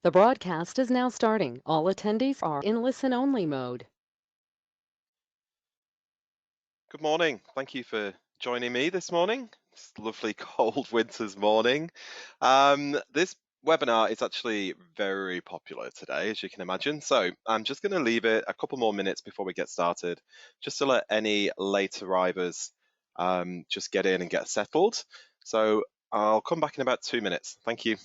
The broadcast is now starting. All attendees are in listen-only mode. Good morning. Thank you for joining me this morning. It's a lovely cold winter's morning. This webinar is actually very popular today, as you can imagine. So I'm just going to leave it a couple more minutes before we get started, just to let any late arrivers just get in and get settled. So I'll come back in about 2 minutes. Thank you.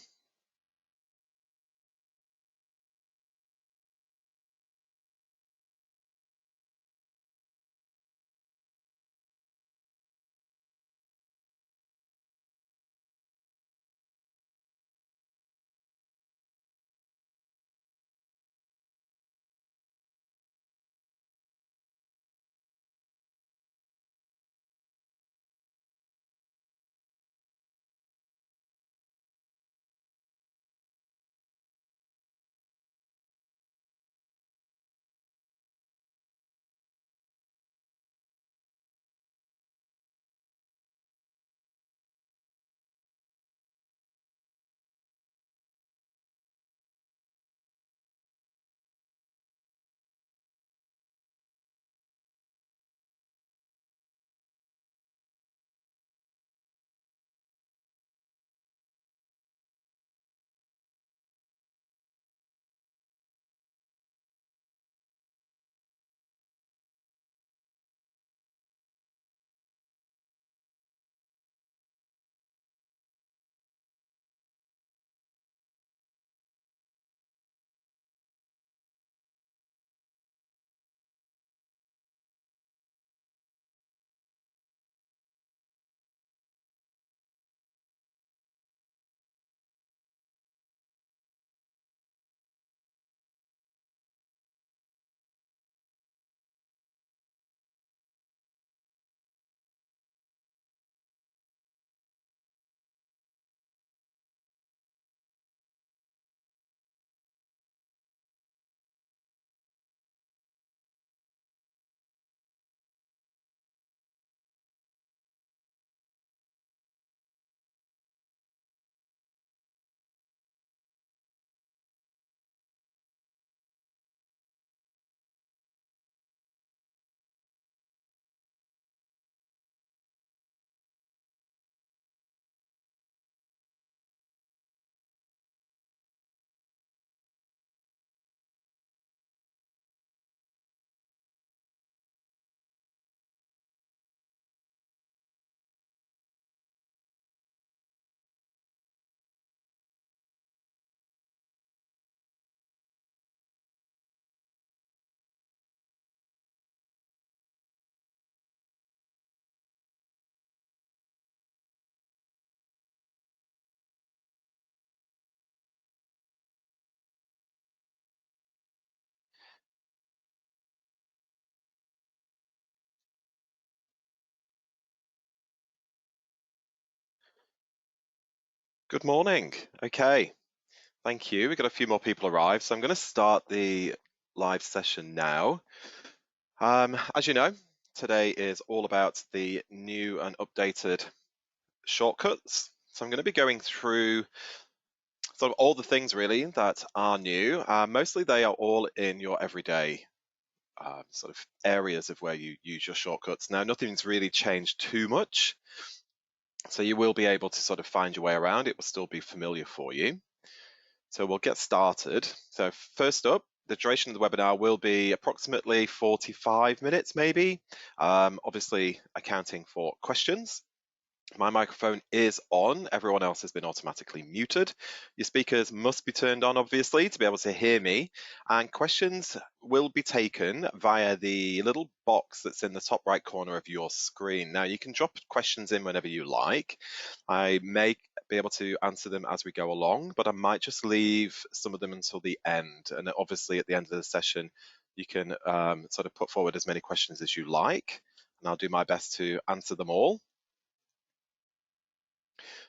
Good morning. Okay, thank you. We've got a few more people arrived, so I'm going to start the live session now. As you know, today is all about the new and updated shortcuts. So I'm going to be going through sort of all the things really that are new. Mostly they are all in your everyday sort of areas of where you use your shortcuts. Now, nothing's really changed too much, so you will be able to sort of find your way around. It will still be familiar for you. So we'll get started. So first up, the duration of the webinar will be approximately 45 minutes, maybe, obviously accounting for questions. My microphone is on. Everyone else has been automatically muted. Your speakers must be turned on, obviously, to be able to hear me. And questions will be taken via the little box that's in the top right corner of your screen. Now, you can drop questions in whenever you like. I may be able to answer them as we go along, but I might just leave some of them until the end. And obviously, at the end of the session, you can sort of put forward as many questions as you like, and I'll do my best to answer them all.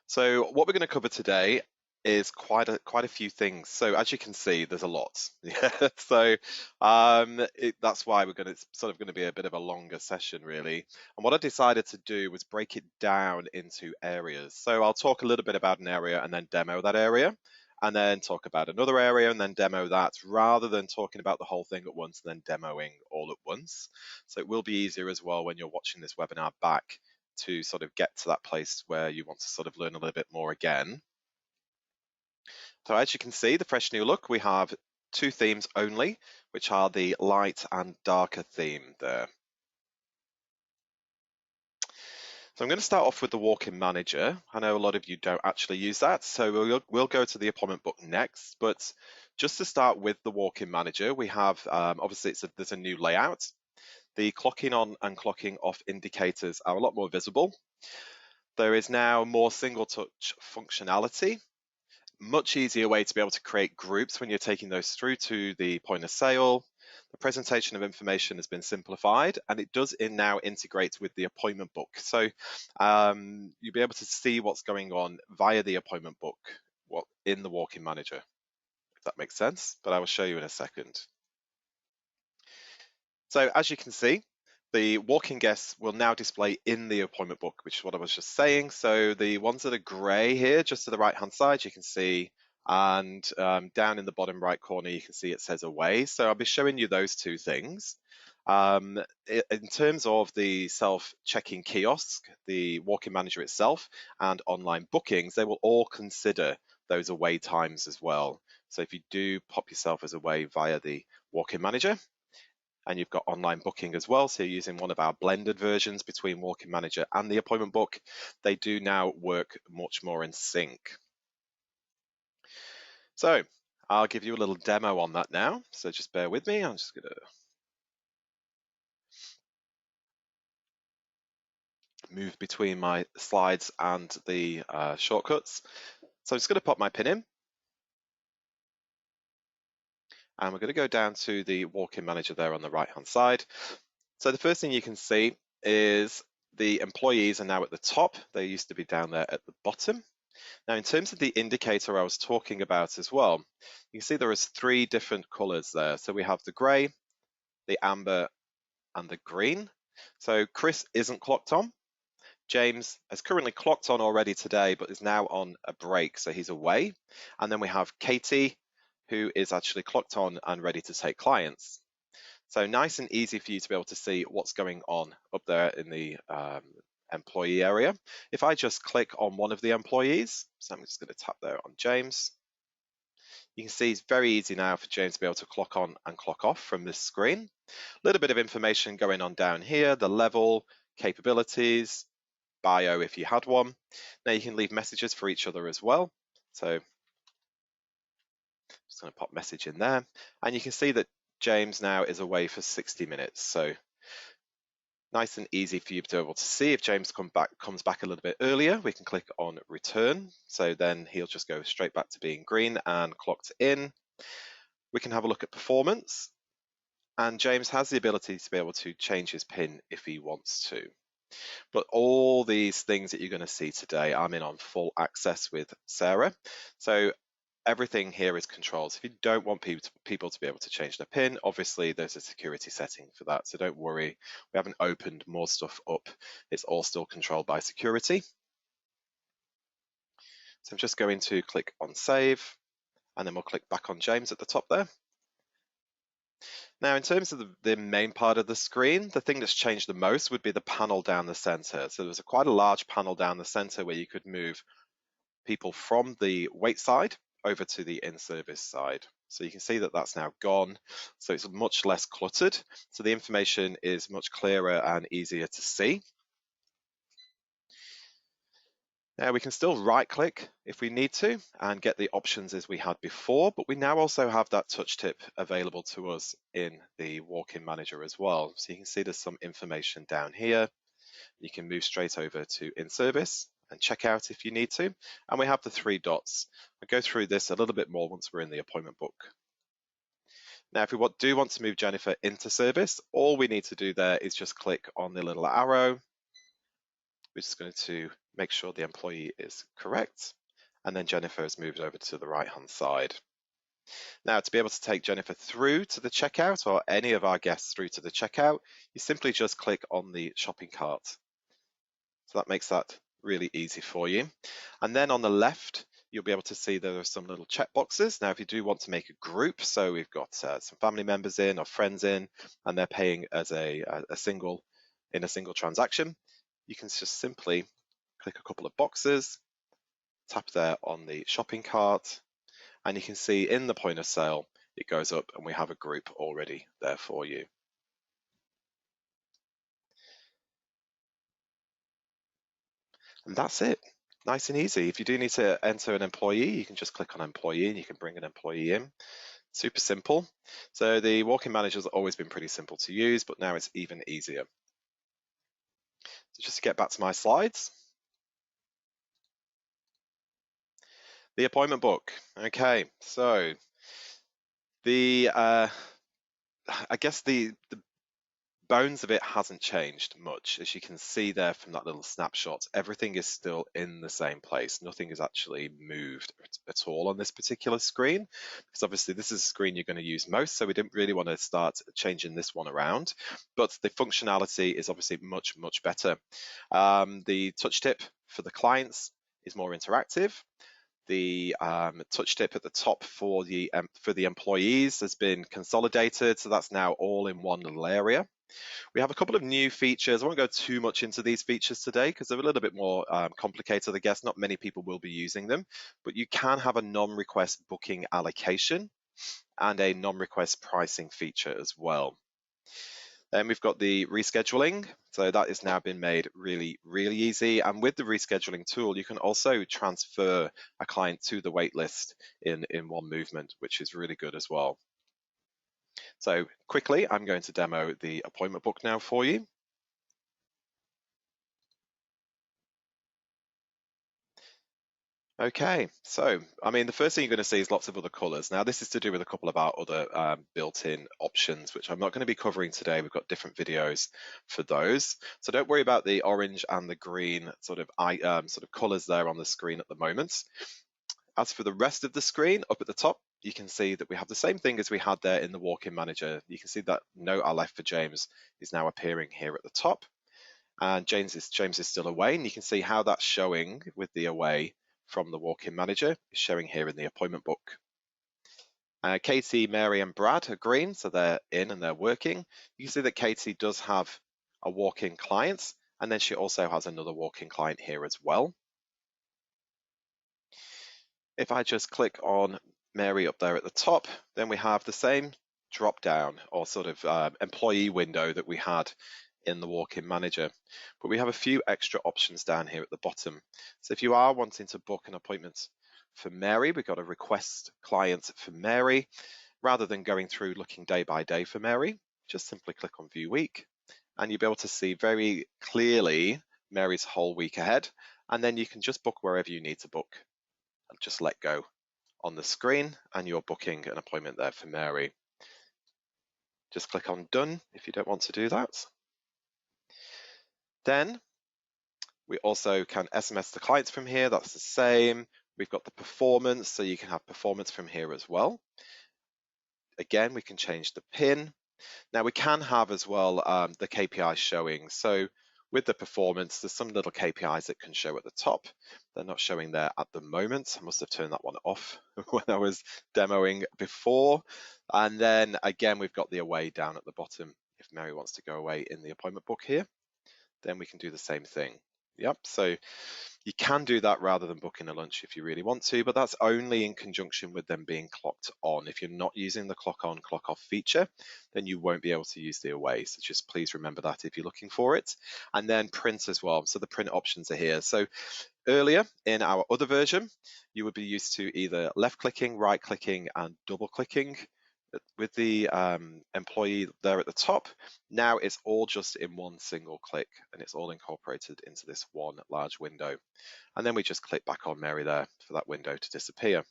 So what we're going to cover today is quite a few things. So as you can see, there's a lot. Yeah. So that's why we're going to it's sort of going to be a bit of a longer session, really. And what I decided to do was break it down into areas. So I'll talk a little bit about an area and then demo that area. and then talk about another area and then demo that, rather than talking about the whole thing at once and then demoing all at once. So it will be easier as well when you're watching this webinar back to sort of get to that place where you want to sort of learn a little bit more again. So as you can see, the fresh new look, we have two themes only, which are the light and darker theme there. So I'm going to start off with the walk-in manager. I know a lot of you don't actually use that, so we'll go to the appointment book next. But just to start with the walk-in manager, we have, obviously there's a new layout. The clocking on and clocking off indicators are a lot more visible. There is now more single touch functionality, much easier way to be able to create groups when you're taking those through to the point of sale. The presentation of information has been simplified, and it does now integrate with the appointment book. So you'll be able to see what's going on via the appointment book in the walk-in manager, if that makes sense, but I will show you in a second. So as you can see, the walk-in guests will now display in the appointment book, which is what I was just saying. So the ones that are grey here, just to the right-hand side, you can see, and down in the bottom right corner, you can see it says away. So I'll be showing you those two things. In terms of the self-checking kiosk, the walk-in manager itself, and online bookings, they will all consider those away times as well. So if you do pop yourself as away via the walk-in manager, and you've got online booking as well, so you're using one of our blended versions between walk-in manager and the appointment book, they do now work much more in sync. So I'll give you a little demo on that now, so just bear with me. I'm just going to move between my slides and the shortcuts. So I'm just going to pop my pin in, and we're going to go down to the walk-in manager there on the right-hand side. So the first thing you can see is the employees are now at the top. They used to be down there at the bottom. Now, in terms of the indicator I was talking about as well, you can see there is three different colors there. So we have the gray, the amber, and the green. So Chris isn't clocked on. James has currently clocked on already today, but is now on a break, so he's away. And then we have Katie, who is actually clocked on and ready to take clients. So nice and easy for you to be able to see what's going on up there in the employee area. If I just click on one of the employees, so I'm just going to tap there on James, you can see it's very easy now for James to be able to clock on and clock off from this screen. A little bit of information going on down here, the level, capabilities, bio if you had one. Now you can leave messages for each other as well. So just going to pop message in there, and you can see that James now is away for 60 minutes. So nice and easy for you to be able to see. If James comes back a little bit earlier, we can click on return. So then he'll just go straight back to being green and clocked in. We can have a look at performance. And James has the ability to be able to change his PIN if he wants to. But all these things that you're going to see today, I'm in on full access with Sarah. So everything here is controlled. So if you don't want people to be able to change their PIN, obviously there's a security setting for that. So don't worry, we haven't opened more stuff up. It's all still controlled by security. So I'm just going to click on save, and then we'll click back on James at the top there. Now, in terms of the main part of the screen, the thing that's changed the most would be the panel down the center. So there's quite a large panel down the center where you could move people from the wait side over to the in-service side. So you can see that that's now gone. So it's much less cluttered. So the information is much clearer and easier to see. Now we can still right click if we need to and get the options as we had before, but we now also have that touch tip available to us in the walk-in manager as well. So you can see there's some information down here. You can move straight over to in-service and check out if you need to. And we have the three dots. I'll go through this a little bit more once we're in the appointment book. Now, if we do want to move Jennifer into service, all we need to do there is just click on the little arrow. We're just going to make sure the employee is correct. And then Jennifer has moved over to the right-hand side. Now, to be able to take Jennifer through to the checkout, or any of our guests through to the checkout, you simply just click on the shopping cart. So that makes that really easy for you. And then on the left, you'll be able to see there are some little check boxes. Now, if you do want to make a group, so we've got some family members in or friends in, and they're paying as a single in a single transaction, you can just simply click a couple of boxes, tap there on the shopping cart, and you can see in the point of sale, it goes up and we have a group already there for you. And that's it. Nice and easy. If you do need to enter an employee, you can just click on employee and you can bring an employee in. Super simple. So the walk-in manager has always been pretty simple to use, but now it's even easier. So just to get back to my slides. The appointment book. Okay, so the I guess the bones of it hasn't changed much. As you can see there from that little snapshot, everything is still in the same place. Nothing is actually moved at all on this particular screen, because obviously this is a screen you're going to use most, so we didn't really want to start changing this one around. But the functionality is obviously much, much better. The touch tip for the clients is more interactive. The touch tip at the top for the employees has been consolidated, so that's now all in one little area. We have a couple of new features. I won't go too much into these features today because they're a little bit more complicated. I guess not many people will be using them, but you can have a non-request booking allocation and a non-request pricing feature as well. Then we've got the rescheduling. So that has now been made really, really easy. And with the rescheduling tool, you can also transfer a client to the wait list in one movement, which is really good as well. So quickly, I'm going to demo the appointment book now for you. Okay, so I mean, the first thing you're going to see is lots of other colors. Now, this is to do with a couple of our other built-in options, which I'm not going to be covering today. We've got different videos for those. So don't worry about the orange and the green sort of colors there on the screen at the moment. As for the rest of the screen, up at the top, you can see that we have the same thing as we had there in the walk-in manager. You can see that note I left for James is now appearing here at the top. And James is still away, and you can see how that's showing with the away from the walk-in manager is showing here in the appointment book. Katie, Mary, and Brad are green, so they're in and they're working. You can see that Katie does have a walk-in client, and then she also has another walk-in client here as well. If I just click on Mary up there at the top, then we have the same drop down or sort of employee window that we had in the walk-in manager, but we have a few extra options down here at the bottom. So if you are wanting to book an appointment for Mary, we've got a request client for Mary. Rather than going through looking day by day for Mary, just simply click on view week and you'll be able to see very clearly Mary's whole week ahead, and then you can just book wherever you need to book and just let go on the screen and you're booking an appointment there for Mary. Just click on done if you don't want to do that. Then we also can SMS the clients from here. That's the same. We've got the performance, so you can have performance from here as well. Again, we can change the PIN. Now we can have as well the KPIs showing. So with the performance, there's some little KPIs that can show at the top. They're not showing there at the moment. I must have turned that one off when I was demoing before. And then again, we've got the away down at the bottom. If Mary wants to go away in the appointment book here, then we can do the same thing. Yep, so you can do that rather than booking a lunch if you really want to, but that's only in conjunction with them being clocked on. If you're not using the clock on, clock off feature, then you won't be able to use the away. So just please remember that if you're looking for it. And then print as well. So the print options are here. So earlier in our other version, you would be used to either left clicking, right clicking, and double clicking. With the employee there at the top, now it's all just in one single click and it's all incorporated into this one large window. And then we just click back on Mary there for that window to disappear.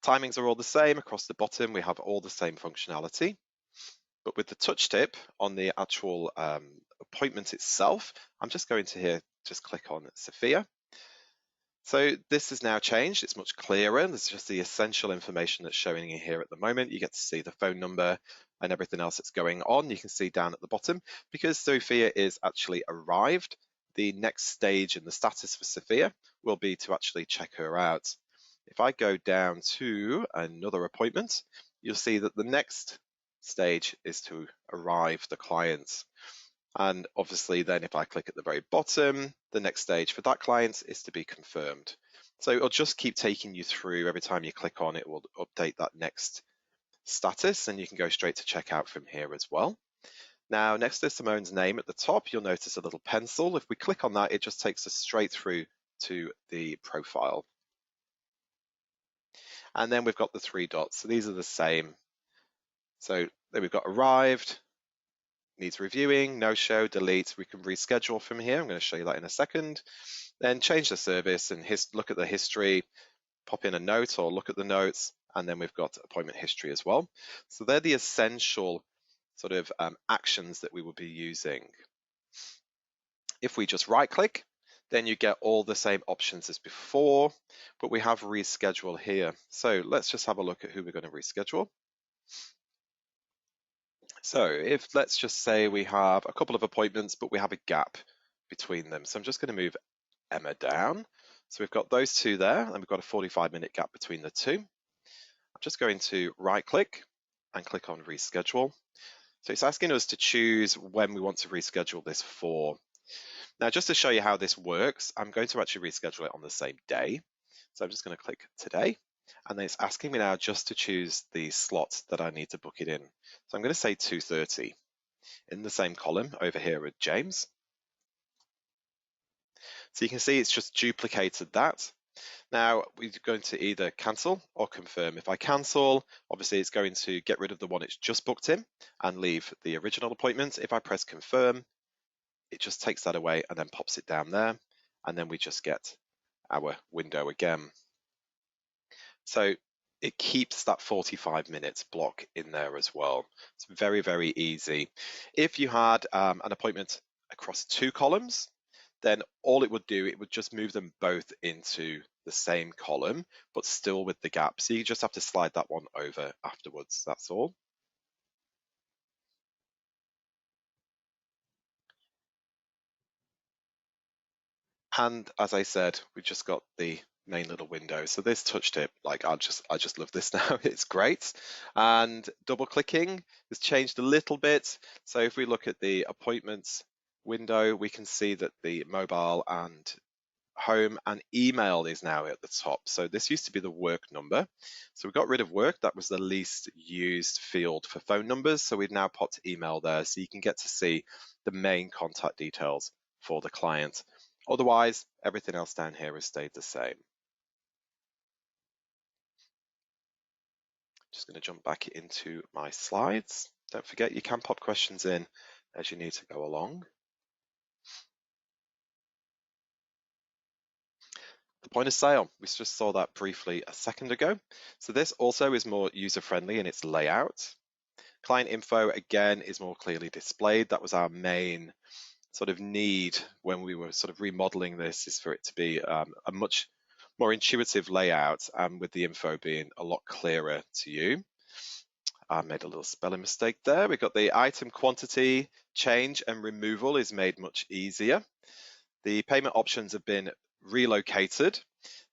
Timings are all the same across the bottom. We have all the same functionality, but with the touch tip on the actual appointment itself, I'm just going to here, just click on Sophia. So this has now changed. It's much clearer. There's just the essential information that's showing in here at the moment. You get to see the phone number and everything else that's going on. You can see down at the bottom, because Sophia is actually arrived, the next stage in the status for Sophia will be to actually check her out. If I go down to another appointment, you'll see that the next stage is to arrive the client. And obviously then if I click at the very bottom, the next stage for that client is to be confirmed. So it'll just keep taking you through. Every time you click on it, it will update that next status, and you can go straight to checkout from here as well. Now, next to Simone's name at the top, you'll notice a little pencil. If we click on that, it just takes us straight through to the profile. And then we've got the 3 dots. So these are the same. So then we've got arrived, needs reviewing, no show, delete. We can reschedule from here. I'm going to show you that in a second. Then change the service and look at the history, pop in a note or look at the notes, and then we've got appointment history as well. So they're the essential sort of actions that we will be using. If we just right click, then you get all the same options as before, but we have reschedule here. So let's just have a look at who we're going to reschedule. So if let's just say we have a couple of appointments, but we have a gap between them. So I'm just going to move Emma down. So we've got those two there, and we've got a 45-minute gap between the two. I'm just going to right click and click on reschedule. So it's asking us to choose when we want to reschedule this for. Now, just to show you how this works, I'm going to actually reschedule it on the same day. So I'm just going to click today, and then it's asking me now just to choose the slot that I need to book it in. So I'm going to say 2:30 in the same column over here with James. So you can see it's just duplicated that. Now we're going to either cancel or confirm. If I cancel, obviously it's going to get rid of the one it's just booked in and leave the original appointment. If I press confirm, it just takes that away and then pops it down there, and then we just get our window again. So it keeps that 45 minutes block in there as well. It's very, very easy. If you had an appointment across 2 columns, then all it would do, it would just move them both into the same column, but still with the gap. So you just have to slide that one over afterwards, that's all. And as I said, we've just got the main little window. So this touch tip, like I just love this now. It's great. And double clicking has changed a little bit. So if we look at the appointments window, we can see that the mobile and home and email is now at the top. So this used to be the work number. So we got rid of work. That was the least used field for phone numbers. So we've now popped email there, so you can get to see the main contact details for the client. Otherwise, everything else down here has stayed the same. Just going to jump back into my slides. Don't forget, you can pop questions in as you need to go along. The point of sale, we just saw that briefly a second ago. So this also is more user-friendly in its layout. Client info, again, is more clearly displayed. That was our main sort of need when we were sort of remodeling this, is for it to be a much more intuitive layout, and with the info being a lot clearer to you. I made a little spelling mistake there. We've got the item quantity change and removal is made much easier. The payment options have been relocated.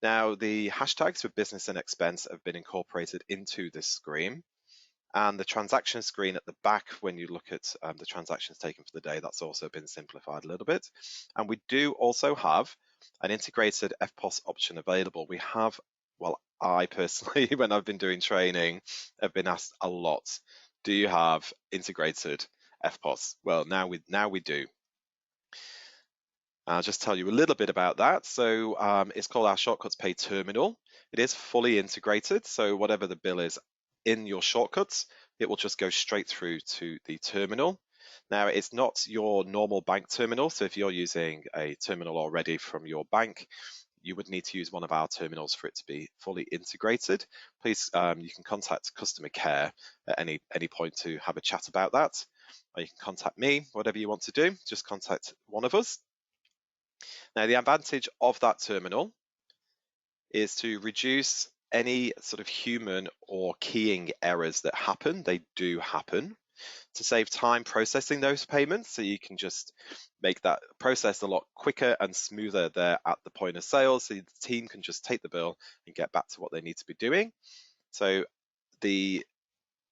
Now the hashtags for business and expense have been incorporated into this screen. And the transaction screen at the back, when you look at the transactions taken for the day, that's also been simplified a little bit. And we do also have an integrated FPOS option available. We have, well, I personally, when I've been doing training, have been asked a lot, do you have integrated FPOS? Well, now we do. I'll just tell you a little bit about that. So it's called our ShortcutsPay terminal. It is fully integrated, so whatever the bill is in your shortcuts, it will just go straight through to the terminal. Now, it's not your normal bank terminal, so if you're using a terminal already from your bank, you would need to use one of our terminals for it to be fully integrated. Please, you can contact customer care at any point to have a chat about that, or you can contact me, whatever you want to do, just contact one of us. Now, the advantage of that terminal is to reduce any sort of human or keying errors that happen. They do happen. to save time processing those payments, so you can just make that process a lot quicker and smoother there at the point of sale, so the team can just take the bill and get back to what they need to be doing. So the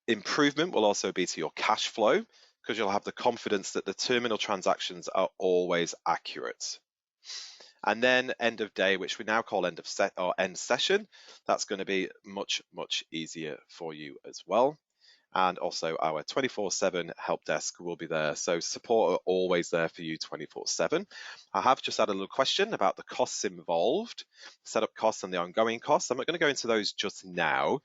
improvement will also be to your cash flow, because you'll have the confidence that the terminal transactions are always accurate. And then end of day, which we now call end of set or end session, that's going to be much, much easier for you as well. And also our 24/7 help desk will be there. So support are always there for you 24/7. I have just had a little question about the costs involved, setup costs and the ongoing costs. I'm not going to go into those just now.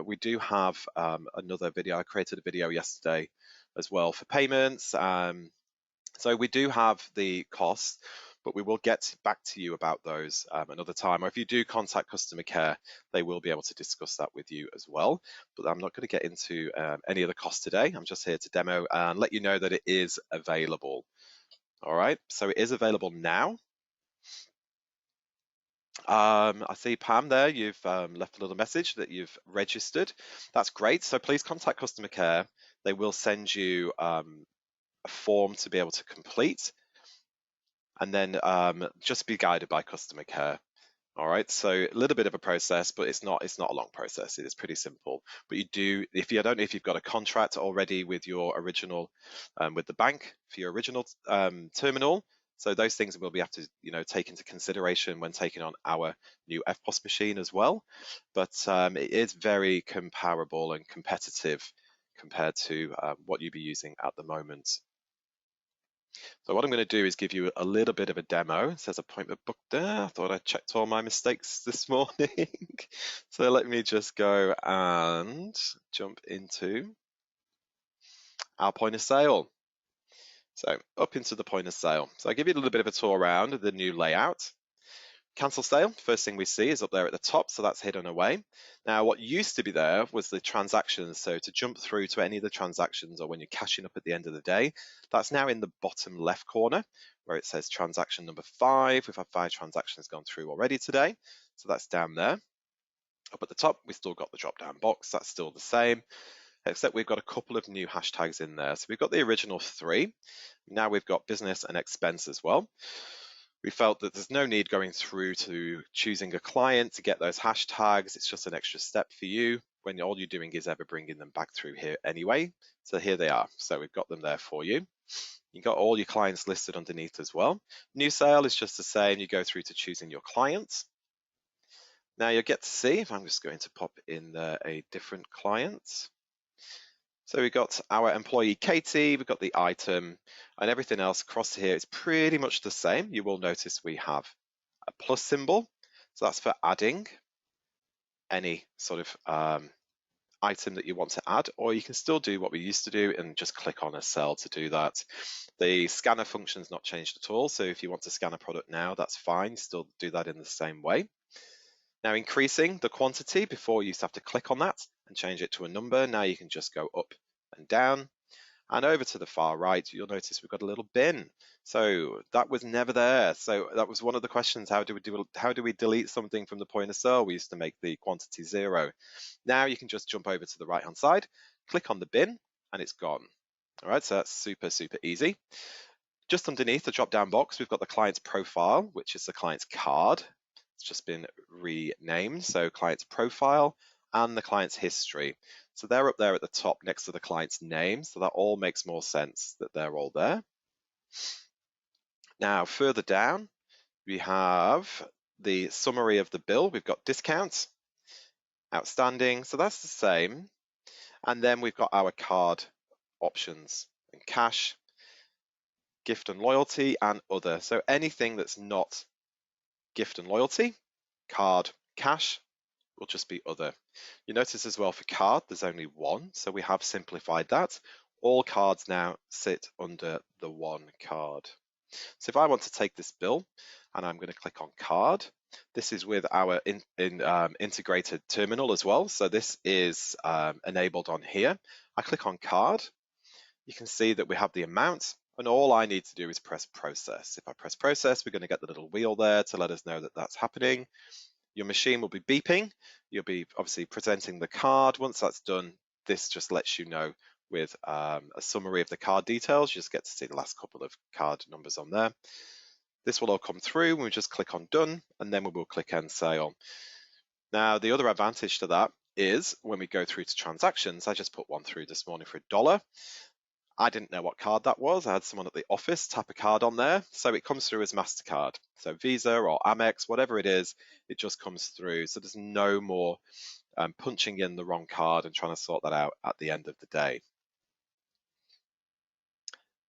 We do have another video. I created a video yesterday as well for payments. So we do have the costs, but we will get back to you about those another time. Or if you do contact customer care, they will be able to discuss that with you as well. But I'm not going to get into any of the costs today. I'm just here to demo and let you know that it is available. All right, so it is available now. I see Pam there, you've left a little message that you've registered. That's great. So please contact customer care. They will send you a form to be able to complete, and then just be guided by customer care. All right, so a little bit of a process, but it's not a long process. It is pretty simple. But you do, if you I don't know if you've got a contract already with your original, with the bank for your original terminal. So those things will be have to take into consideration when taking on our new FPOS machine as well. But it is very comparable and competitive compared to what you'd be using at the moment. So what I'm going to do is give you a little bit of a demo. It says appointment booked there. I thought I checked all my mistakes this morning. So let me just go and jump into our point of sale. So up into the point of sale. So I'll give you a little bit of a tour around the new layout. Cancel sale, first thing we see is up there at the top, so that's hidden away. Now, what used to be there was the transactions, so to jump through to any of the transactions or when you're cashing up at the end of the day, that's now in the bottom left corner where it says transaction number 5. We've had 5 transactions gone through already today, so that's down there. Up at the top, we've still got the drop-down box, that's still the same, except we've got a couple of new hashtags in there. So we've got the original 3, now we've got business and expense as well. We felt that there's no need going through to choosing a client to get those hashtags. It's just an extra step for you when all you're doing is ever bringing them back through here anyway. So here they are. So we've got them there for you. You've got all your clients listed underneath as well. New sale is just the same. You go through to choosing your clients. Now you'll get to see, if I'm just going to pop in a different client. So we've got our employee Katie, we've got the item, and everything else across here is pretty much the same. You will notice we have a plus symbol, so that's for adding any sort of item that you want to add, or you can still do what we used to do and just click on a cell to do that. The scanner function is not changed at all, so if you want to scan a product now, that's fine, still do that in the same way. Now increasing the quantity, before you used to have to click on that and change it to a number. Now you can just go up and down. And over to the far right, you'll notice we've got a little bin. So that was never there. So that was one of the questions, how do we delete something from the point of sale? We used to make the quantity 0. Now you can just jump over to the right hand side, click on the bin, and it's gone. All right, so that's super, super easy. Just underneath the drop down box, we've got the client's profile, which is the client's card. It's just been renamed, so client's profile and the client's history. So they're up there at the top next to the client's name, so that all makes more sense that they're all there. Now further down, we have the summary of the bill. We've got discounts, outstanding, so that's the same. And then we've got our card options and cash, gift and loyalty, and other. So anything that's not gift and loyalty, card, cash, will just be other. You notice as well for card, there's only one, so we have simplified that. All cards now sit under the one card. So if I want to take this bill and I'm going to click on card, this is with our integrated terminal as well. So this is enabled on here. I click on card, you can see that we have the amount, and all I need to do is press process. If I press process, we're going to get the little wheel there to let us know that that's happening. Your machine will be beeping. You'll be obviously presenting the card. Once that's done, this just lets you know with a summary of the card details. You just get to see the last couple of card numbers on there. This will all come through when we just click on done, and then we will click end sale. Now, the other advantage to that is when we go through to transactions, I just put one through this morning for $1. I didn't know what card that was. I had someone at the office tap a card on there. So it comes through as MasterCard. So Visa or Amex, whatever it is, it just comes through. So there's no more punching in the wrong card and trying to sort that out at the end of the day.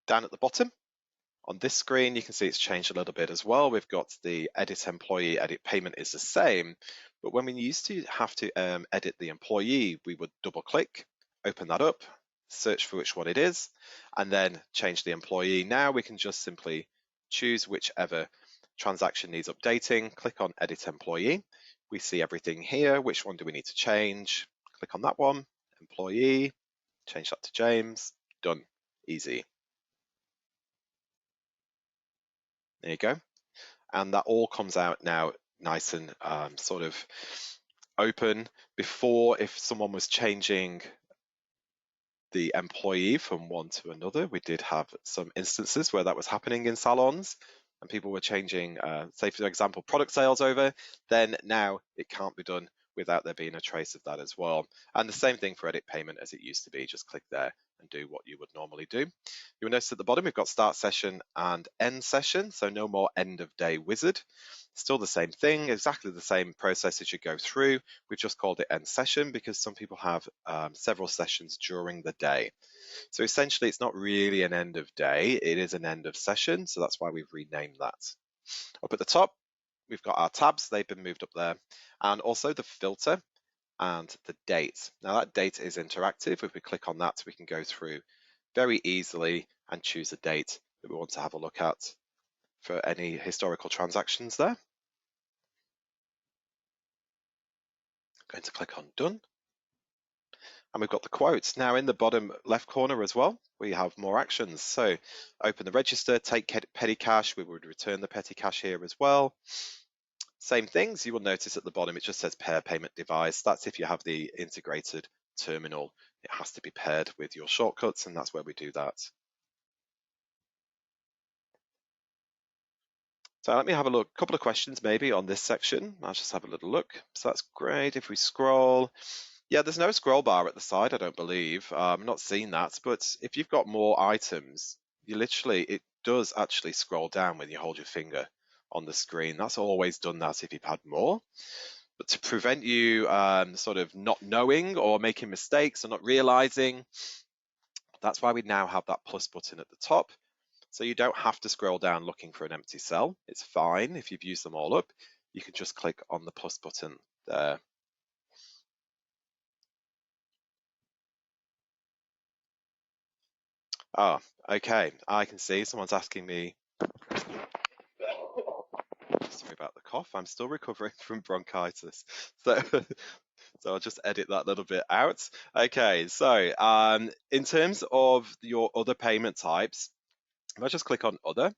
Down at the bottom, on this screen, you can see it's changed a little bit as well. We've got the edit employee, edit payment is the same. But when we used to have to edit the employee, we would double click, open that up, search for which one it is, and then change the employee. Now we can just simply choose whichever transaction needs updating, click on edit employee. We see everything here. Which one do we need to change? Click on that one, employee, change that to James, done, easy. There you go. And that all comes out now nice and sort of open. Before, if someone was changing the employee from one to another, we did have some instances where that was happening in salons and people were changing, say for example, product sales over, then now it can't be done without there being a trace of that as well. And the same thing for edit payment as it used to be, just click there and do what you would normally do. You'll notice at the bottom we've got start session and end session, so no more end of day wizard. Still the same thing, exactly the same process as you go through. We've just called it end session because some people have several sessions during the day. So essentially it's not really an end of day, it is an end of session, so that's why we've renamed that. Up at the top, we've got our tabs, they've been moved up there, and also the filter and the date. Now that date is interactive. If we click on that, we can go through very easily and choose a date that we want to have a look at for any historical transactions there. I'm going to click on done. And we've got the quotes. Now in the bottom left corner as well, we have more actions. So open the register, take petty cash. We would return the petty cash here as well. Same things, you will notice at the bottom, it just says pair payment device. That's if you have the integrated terminal. It has to be paired with your shortcuts, and that's where we do that. So let me have a look, couple of questions maybe on this section. I'll just have a little look. So that's great. If we scroll, yeah, there's no scroll bar at the side, I don't believe. I'm not seeing that, but if you've got more items, you literally, it does actually scroll down when you hold your finger on the screen. That's always done that if you've had more. But to prevent you sort of not knowing or making mistakes or not realizing, that's why we now have that plus button at the top. So you don't have to scroll down looking for an empty cell. It's fine if you've used them all up. You can just click on the plus button there. Oh, okay. I can see someone's asking me. Sorry about the cough. I'm still recovering from bronchitis. So, so I'll just edit that little bit out. Okay, so in terms of your other payment types, if I just click on other,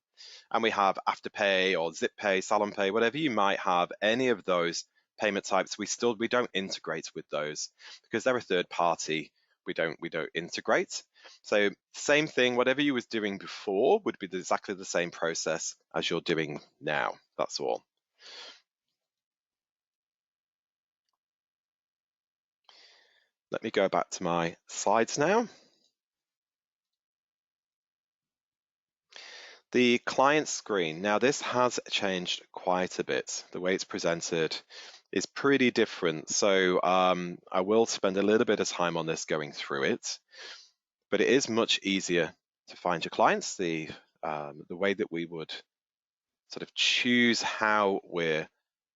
and we have Afterpay or ZipPay, SalonPay, whatever you might have, any of those payment types, we don't integrate with those because they're a third party. We don't integrate. So same thing, whatever you was doing before would be exactly the same process as you're doing now. That's all. Let me go back to my slides now. The client screen, now this has changed quite a bit. The way it's presented is pretty different. So I will spend a little bit of time on this going through it, but it is much easier to find your clients. The way that we would sort of choose how we're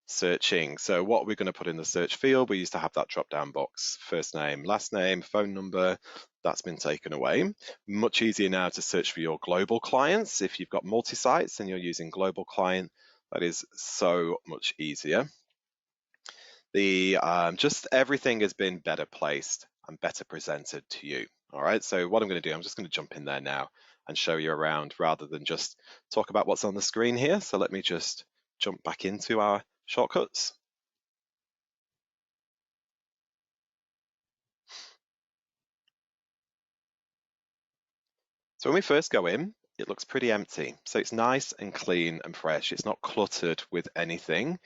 searching. So what we're going to put in the search field, we used to have that drop down box, first name, last name, phone number, that's been taken away. Much easier now to search for your global clients. If you've got multi-sites and you're using global client, that is so much easier. The just everything has been better placed and better presented to you. All right, so what I'm going to do, I'm just going to jump in there now and show you around rather than just talk about what's on the screen here. So let me just jump back into our shortcuts. So when we first go in, it looks pretty empty. So it's nice and clean and fresh. It's not cluttered with anything.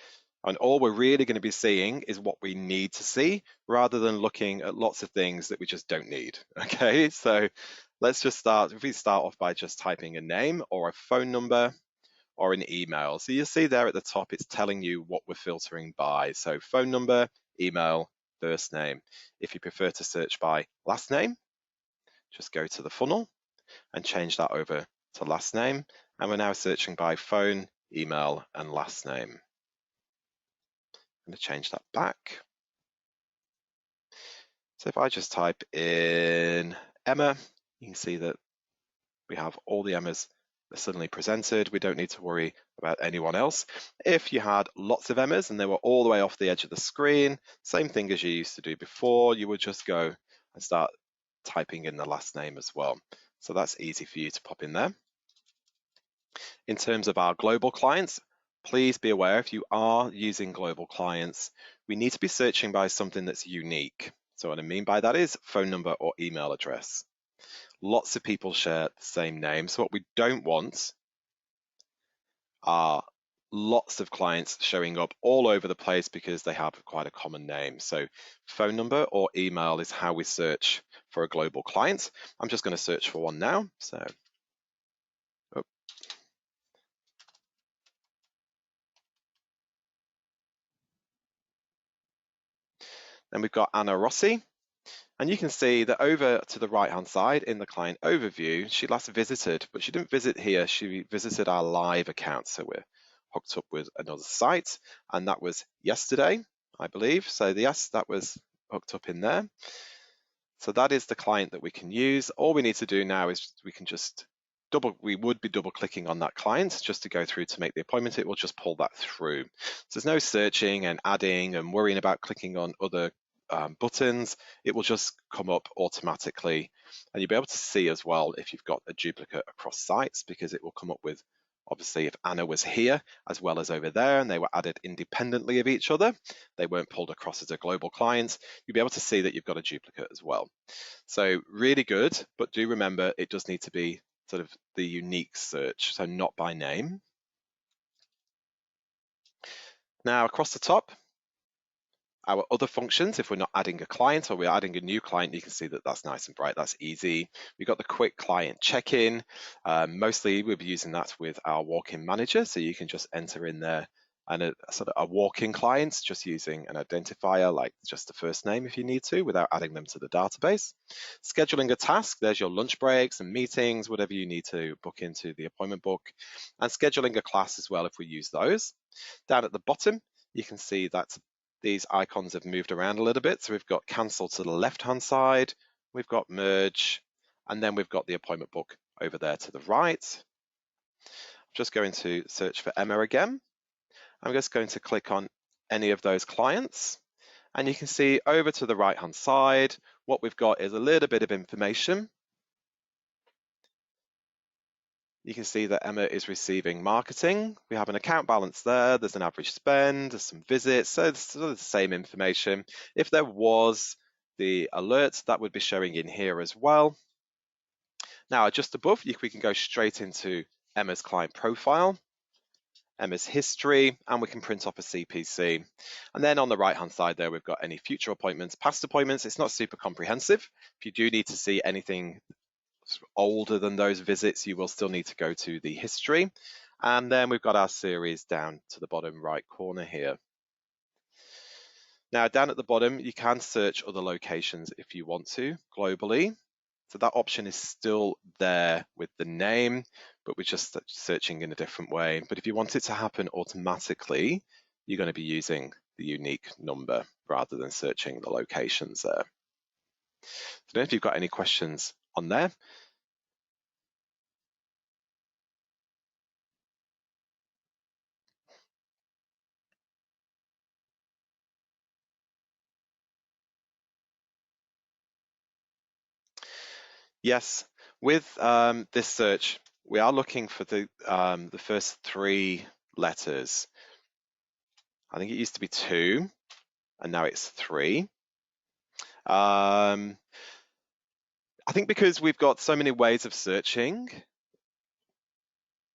And all we're really going to be seeing is what we need to see rather than looking at lots of things that we just don't need. Okay, so let's just start. If we start off by just typing a name or a phone number or an email. So you see there at the top, it's telling you what we're filtering by. So phone number, email, first name. If you prefer to search by last name, just go to the funnel and change that over to last name. And we're now searching by phone, email, and last name. I'm going to change that back. So if I just type in Emma, you can see that we have all the Emmas suddenly presented. We don't need to worry about anyone else. If you had lots of Emmas and they were all the way off the edge of the screen, same thing as you used to do before, you would just go and start typing in the last name as well. So that's easy for you to pop in there. In terms of our global clients, please be aware if you are using global clients, we need to be searching by something that's unique. So what I mean by that is phone number or email address. Lots of people share the same name. So what we don't want are lots of clients showing up all over the place because they have quite a common name. So phone number or email is how we search for a global client. I'm just going to search for one now. So then we've got Anna Rossi. And you can see that over to the right-hand side in the client overview, she last visited, but she didn't visit here. She visited our live account. So we're hooked up with another site, and that was yesterday, I believe. So yes, that was hooked up in there. So that is the client that we can use. All we need to do now is we would be double clicking on that client just to go through to make the appointment. It will just pull that through. So there's no searching and adding and worrying about clicking on other buttons. It will just come up automatically, and you'll be able to see as well if you've got a duplicate across sites, because it will come up with, obviously, if Anna was here as well as over there and they were added independently of each other, they weren't pulled across as a global client, you'll be able to see that you've got a duplicate as well. So really good, but do remember it does need to be sort of the unique search, so not by name. Now across the top, our other functions, if we're not adding a client or we're adding a new client, you can see that that's nice and bright, that's easy. We've got the quick client check-in. Mostly we'll be using that with our walk-in manager, so you can just enter in there and a sort of a walk-in client just using an identifier like just the first name if you need to, without adding them to the database. Scheduling a task, there's your lunch breaks and meetings, whatever you need to book into the appointment book. And scheduling a class as well if we use those. Down at the bottom, you can see that these icons have moved around a little bit. So we've got cancel to the left-hand side, we've got merge, and then we've got the appointment book over there to the right. I'm just going to search for Emma again. I'm just going to click on any of those clients. And you can see over to the right-hand side, what we've got is a little bit of information. You can see that Emma is receiving marketing. We have an account balance there. There's an average spend, there's some visits, so it's sort of the same information. If there was the alert, that would be showing in here as well. Now, just above, we can go straight into Emma's client profile, Emma's history, and we can print off a CPC. And then on the right-hand side there, we've got any future appointments, past appointments. It's not super comprehensive. If you do need to see anything older than those visits, you will still need to go to the history. And then we've got our series down to the bottom right corner here. Now down at the bottom, you can search other locations if you want to globally. So that option is still there with the name, but we're just searching in a different way. But if you want it to happen automatically, you're going to be using the unique number rather than searching the locations there. I don't know if you've got any questions on there. Yes, with this search, we are looking for the first three letters. I think it used to be 2, and now it's 3. I think because we've got so many ways of searching,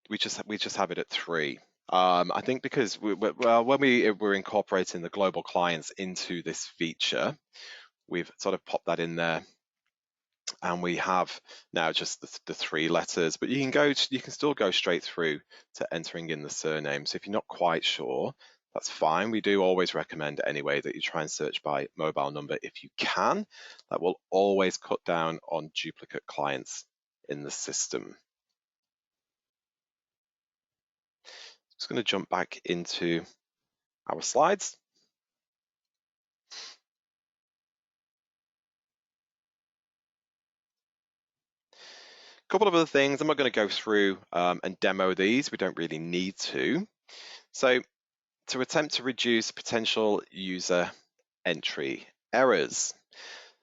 we just have it at 3. I think because well, when we were incorporating the global clients into this feature, we've sort of popped that in there, and we have now just the 3 letters. But you can still go straight through to entering in the surname. So if you're not quite sure, that's fine. We do always recommend anyway that you try and search by mobile number if you can. That will always cut down on duplicate clients in the system. Just going to jump back into our slides. A couple of other things. I'm not going to go through and demo these. We don't really need to. So to attempt to reduce potential user entry errors.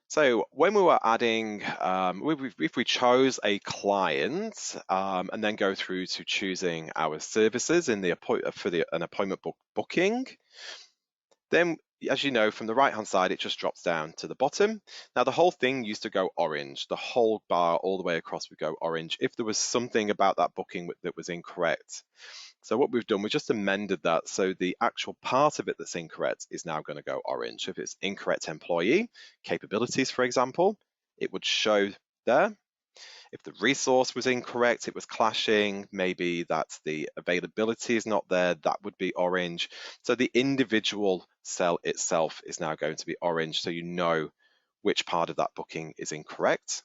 So when we were adding, if we chose a client and then go through to choosing our services in the an appointment booking, then as you know, from the right-hand side, it just drops down to the bottom. Now, the whole thing used to go orange. The whole bar all the way across would go orange if there was something about that booking that was incorrect. So what we've done, we just amended that. So the actual part of it that's incorrect is now going to go orange. If it's incorrect employee, capabilities, for example, it would show there. If the resource was incorrect, it was clashing, maybe that the availability is not there, that would be orange. So the individual cell itself is now going to be orange, so you know which part of that booking is incorrect.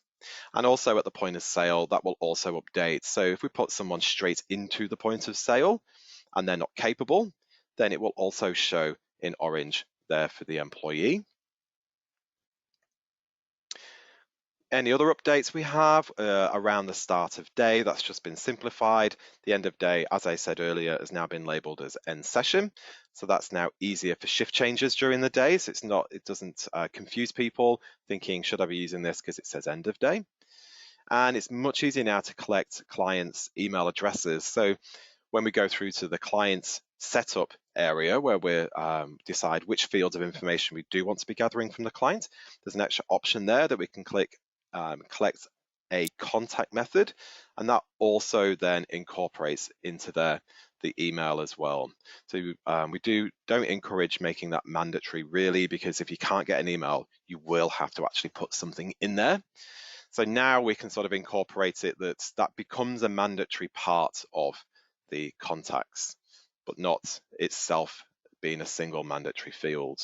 And also at the point of sale, that will also update. So if we put someone straight into the point of sale and they're not capable, then it will also show in orange there for the employee. Any other updates we have around the start of day, that's just been simplified. The end of day, as I said earlier, has now been labeled as end session. So that's now easier for shift changes during the day. So it doesn't confuse people thinking, should I be using this because it says end of day? And it's much easier now to collect clients' email addresses. So when we go through to the client setup area where we decide which fields of information we do want to be gathering from the client, there's an extra option there that we can click collect a contact method, and that also then incorporates into the email as well. So we don't encourage making that mandatory really, because if you can't get an email, you will have to actually put something in there. So now we can sort of incorporate it that becomes a mandatory part of the contacts, but not itself being a single mandatory field.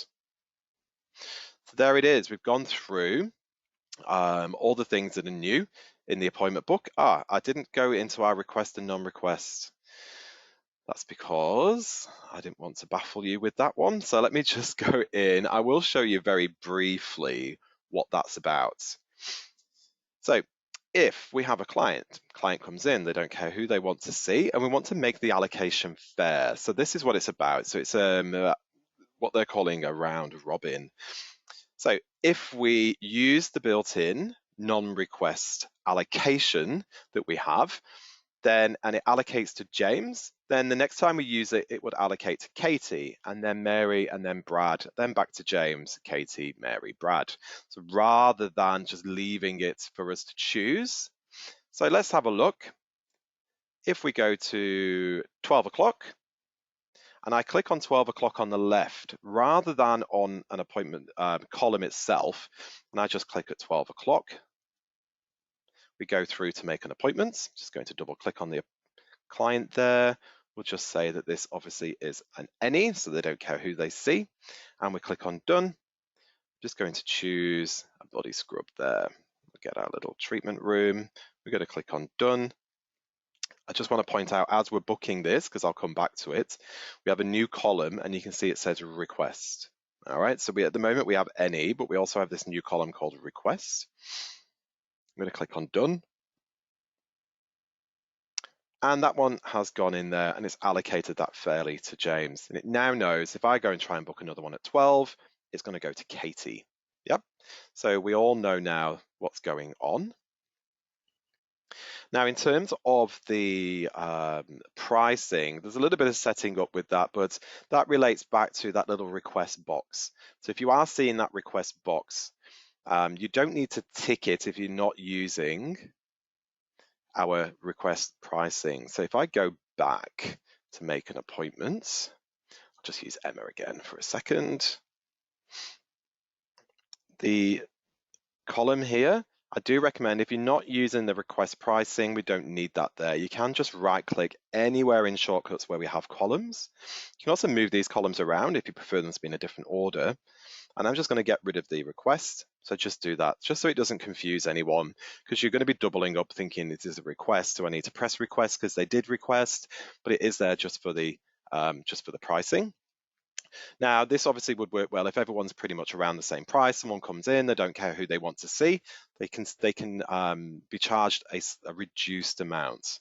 So there it is. We've gone through all the things that are new in the appointment book. I didn't go into our request and non-request. That's because I didn't want to baffle you with that one. So let me just go in. I will show you very briefly what that's about. So if we have a client comes in, they don't care who they want to see, and we want to make the allocation fair. So this is what it's about. So it's what they're calling a round robin. So if we use the built-in non-request allocation that we have, and it allocates to James, then the next time we use it, it would allocate to Katie, and then Mary, and then Brad, then back to James, Katie, Mary, Brad. So rather than just leaving it for us to choose. So let's have a look. If we go to 12 o'clock, and I click on 12 o'clock on the left, rather than on an appointment column itself, and I just click at 12 o'clock, we go through to make an appointment. Just going to double click on the client there. We'll just say that this obviously is an any, so they don't care who they see. And we click on done. Just going to choose a body scrub there. We'll get our little treatment room. We're going to click on done. I just want to point out, as we're booking this, because I'll come back to it, we have a new column, and you can see it says request. All right, so at the moment we have any, but we also have this new column called request. I'm going to click on done. And that one has gone in there, and it's allocated that fairly to James. And it now knows if I go and try and book another one at 12, it's going to go to Katie. Yep. So we all know now what's going on. Now, in terms of the pricing, there's a little bit of setting up with that, but that relates back to that little request box. So if you are seeing that request box, You don't need to tick it if you're not using our request pricing. So if I go back to make an appointment, I'll just use Emma again for a second. The column here, I do recommend if you're not using the request pricing, we don't need that there. You can just right click anywhere in Shortcuts where we have columns. You can also move these columns around if you prefer them to be in a different order. And I'm just going to get rid of the request. So just do that, just so it doesn't confuse anyone, because you're going to be doubling up thinking this is a request. Do I need to press request because they did request? But it is there just for the pricing. Now, this obviously would work well if everyone's pretty much around the same price. Someone comes in, they don't care who they want to see, they can be charged a reduced amount.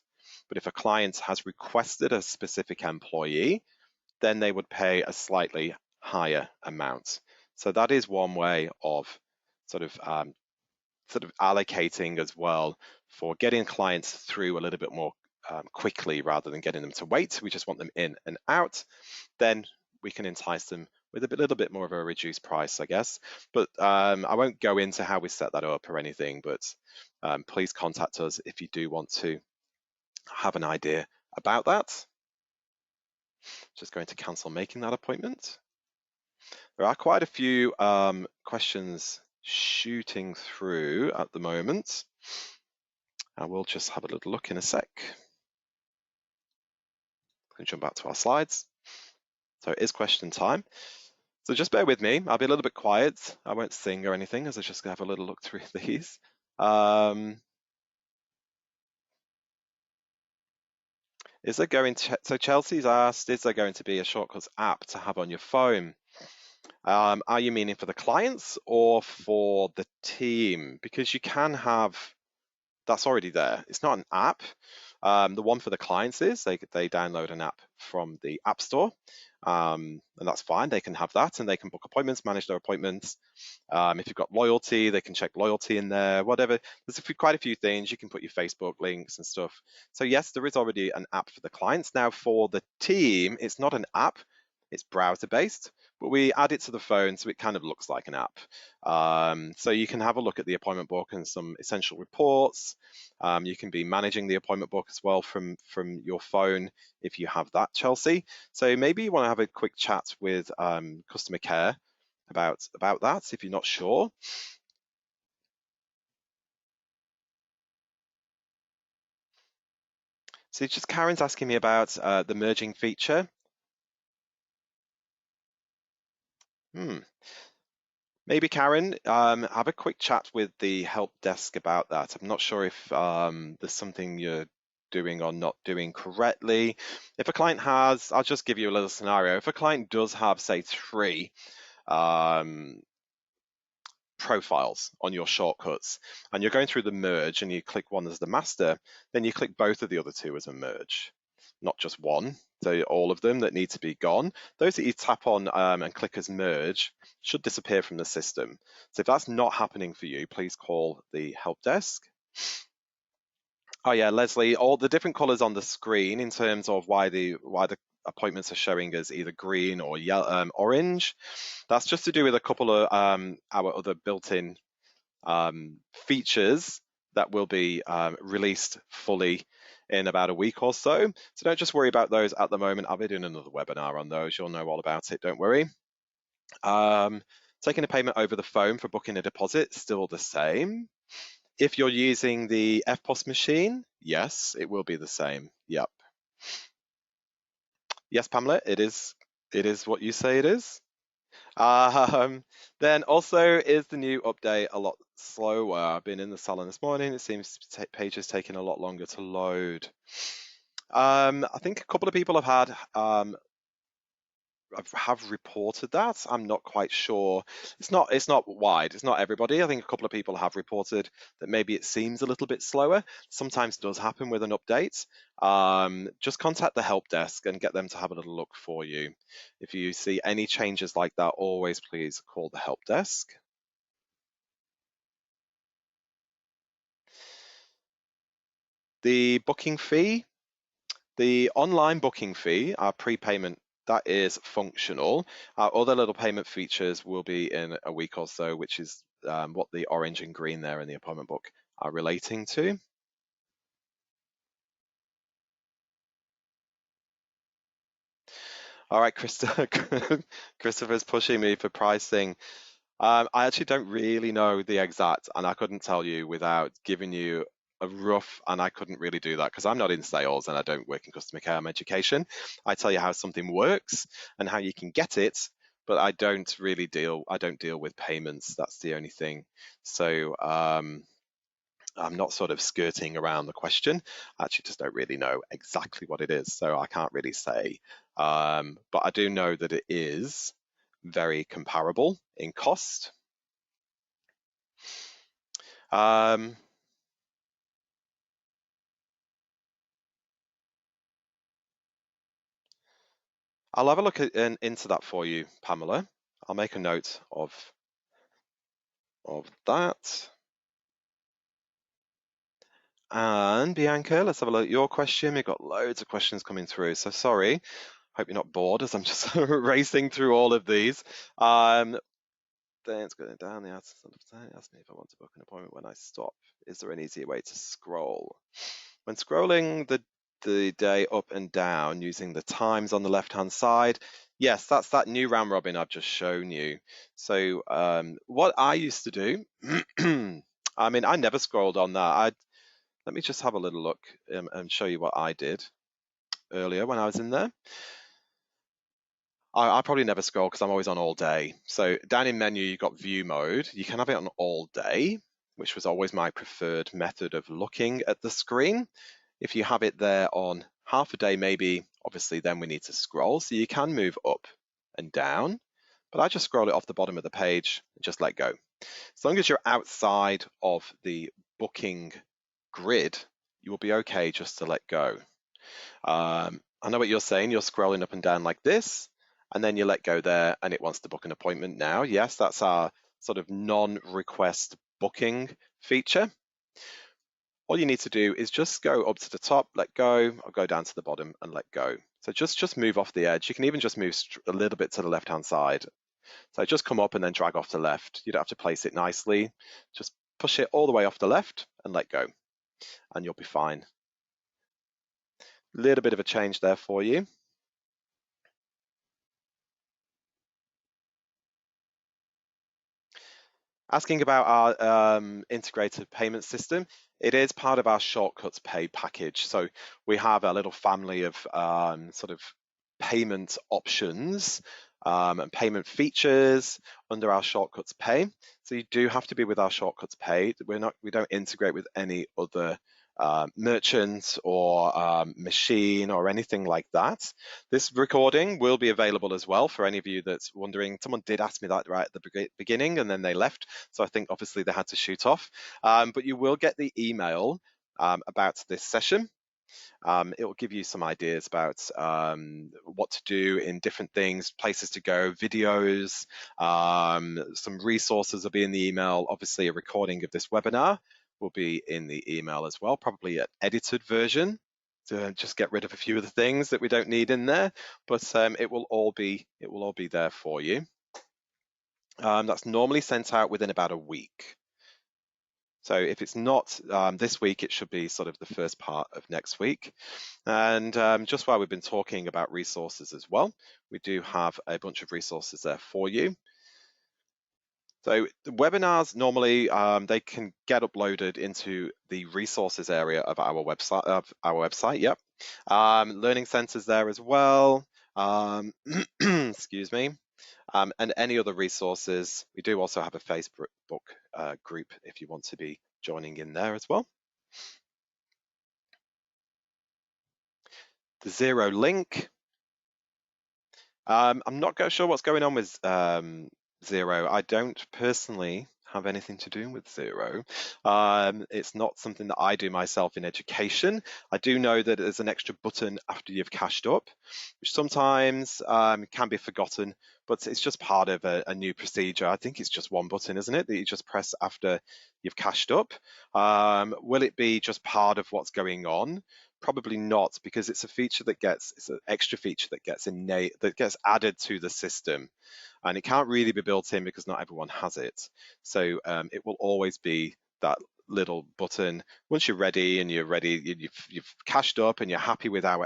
But if a client has requested a specific employee, then they would pay a slightly higher amount. So that is one way of sort of allocating as well for getting clients through a little bit more quickly rather than getting them to wait. We just want them in and out. Then we can entice them with a little bit more of a reduced price, I guess. But I won't go into how we set that up or anything, but please contact us if you do want to have an idea about that. Just going to cancel making that appointment. There are quite a few questions shooting through at the moment. I will just have a little look in a sec. Can jump back to our slides. So it is question time. So just bear with me. I'll be a little bit quiet. I won't sing or anything, as I just have a little look through these. Is there going to, so Chelsea's asked, is there going to be a Shortcuts app to have on your phone? Are you meaning for the clients or for the team? Because you can have, that's already there. It's not an app. The one for the clients is they download an app from the App Store, and that's fine. They can have that and they can book appointments, manage their appointments. If you've got loyalty, they can check loyalty in there, whatever. There's quite a few things. You can put your Facebook links and stuff. So yes, there is already an app for the clients. Now for the team, it's not an app, it's browser based, but we add it to the phone so it kind of looks like an app. So you can have a look at the appointment book and some essential reports. You can be managing the appointment book as well from your phone if you have that, Chelsea. So maybe you want to have a quick chat with customer care about that if you're not sure. So just Karen's asking me about the merging feature. Maybe Karen, have a quick chat with the help desk about that. I'm not sure if there's something you're doing or not doing correctly. If a client has, I'll just give you a little scenario. If a client does have, say, 3 profiles on your shortcuts and you're going through the merge and you click one as the master, then you click both of the other 2 as a merge, not just one. So all of them that need to be gone, those that you tap on and click as merge should disappear from the system. So if that's not happening for you, please call the help desk. Oh yeah, Leslie, all the different colors on the screen in terms of why the appointments are showing as either green or yellow, orange. That's just to do with a couple of our other built-in features that will be released fully in about a week or so. So don't just worry about those at the moment. I'll be doing another webinar on those. You'll know all about it, don't worry. Taking a payment over the phone for booking a deposit, still the same. If you're using the FPOS machine, yes, it will be the same. Yep. Yes, Pamela, it is what you say it is. Then also, is the new update a lot slower? I've been in the salon this morning. It seems pages taking a lot longer to load. I think a couple of people have reported that. I'm not quite sure. It's not wide. It's not everybody. I think a couple of people have reported that maybe it seems a little bit slower. Sometimes does happen with an update. Just contact the help desk and get them to have a little look for you. If you see any changes like that, always please call the help desk. The booking fee, the online booking fee, our prepayment, that is functional. Our other little payment features will be in a week or so, which is what the orange and green there in the appointment book are relating to. All right, Christopher's pushing me for pricing. I actually don't really know the exact, and I couldn't tell you without giving you a rough, and I couldn't really do that because I'm not in sales and I don't work in customer care. I'm education. I tell you how something works and how you can get it, but I don't deal with payments. That's the only thing. So I'm not sort of skirting around the question. I actually just don't really know exactly what it is, so I can't really say. But I do know that it is very comparable in cost. Um, I'll have a look into that for you, Pamela. I'll make a note of that. And Bianca, let's have a look at your question. We've got loads of questions coming through, so sorry. Hope you're not bored as I'm just racing through all of these. Then it's going down the ask me if I want to book an appointment when I stop. Is there an easier way to scroll? When scrolling the day up and down using the times on the left-hand side, yes, that's that new round robin I've just shown you. So what I used to do, I mean, I never scrolled on that. Let me just have a little look and show you what I did earlier when I was in there. I probably never scroll because I'm always on all day. So down in menu, you've got view mode. You can have it on all day, which was always my preferred method of looking at the screen. If you have it there on half a day, maybe, obviously then we need to scroll. So you can move up and down, but I just scroll it off the bottom of the page and just let go. As long as you're outside of the booking grid, you will be okay just to let go. I know what you're saying. You're scrolling up and down like this, and then you let go there, and it wants to book an appointment now. Yes, that's our sort of non-request booking feature. All you need to do is just go up to the top, let go, or go down to the bottom and let go. So just move off the edge. You can even just move a little bit to the left-hand side. So just come up and then drag off the left. You don't have to place it nicely. Just push it all the way off the left and let go, and you'll be fine. A little bit of a change there for you. Asking about our integrated payment system, it is part of our ShortcutsPay package. So we have a little family of sort of payment options and payment features under our ShortcutsPay. So you do have to be with our ShortcutsPay. We don't integrate with any other merchant or machine or anything like that. This recording will be available as well for any of you that's wondering. Someone did ask me that right at the beginning and then they left. So I think obviously they had to shoot off. But you will get the email about this session. It will give you some ideas about what to do in different things, places to go, videos, some resources will be in the email. Obviously, a recording of this webinar will be in the email as well, probably an edited version to just get rid of a few of the things that we don't need in there, but it will all be there for you. That's normally sent out within about a week. So if it's not this week, it should be sort of the first part of next week. And just while we've been talking about resources as well, we do have a bunch of resources there for you. So the webinars normally they can get uploaded into the resources area of our website. Yep, learning centers there as well. Excuse me. And any other resources. We do also have a Facebook group if you want to be joining in there as well. The Zero link. I'm not sure what's going on with Zero. I don't personally have anything to do with Zero. It's not something that I do myself in education. I do know that there's an extra button after you've cashed up, which sometimes can be forgotten, but it's just part of a new procedure. I think it's just one button, isn't it, that you just press after you've cashed up? Will it be just part of what's going on? probably not, because it's a feature that it's an extra feature that gets added to the system, and it can't really be built in because not everyone has it. So it will always be that little button once you're ready and you've cashed up and you're happy with how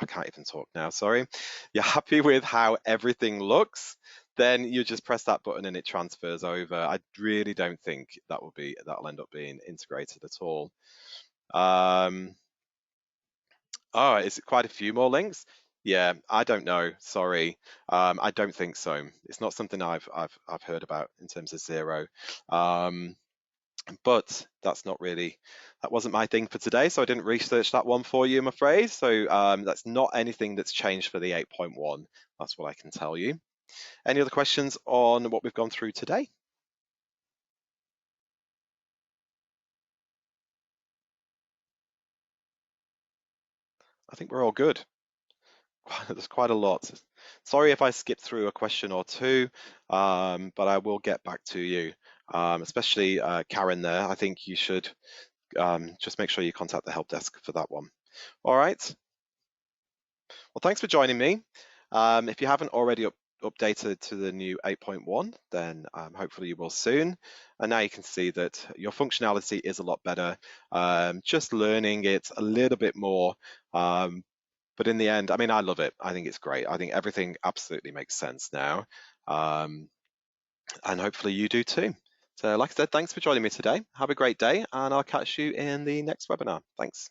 I can't even talk now, sorry. You're happy with how everything looks, then you just press that button and it transfers over. I really don't think that'll end up being integrated at all. Oh, is it quite a few more links? Yeah, I don't know. Sorry, I don't think so. It's not something I've heard about in terms of Zero. Um, but that wasn't my thing for today, so I didn't research that one for you, I'm afraid. So that's not anything that's changed for the 8.1. That's what I can tell you. Any other questions on what we've gone through today? I think we're all good. There's quite a lot. Sorry if I skip through a question or two, but I will get back to you, especially Karen there. I think you should just make sure you contact the help desk for that one. All right. Well, thanks for joining me. If you haven't already updated to the new 8.1, then hopefully you will soon. And now you can see that your functionality is a lot better. Just learning it a little bit more. But in the end, I mean, I love it. I think it's great. I think everything absolutely makes sense now. Um, and hopefully you do too. So like I said, thanks for joining me today. Have a great day, and I'll catch you in the next webinar. Thanks.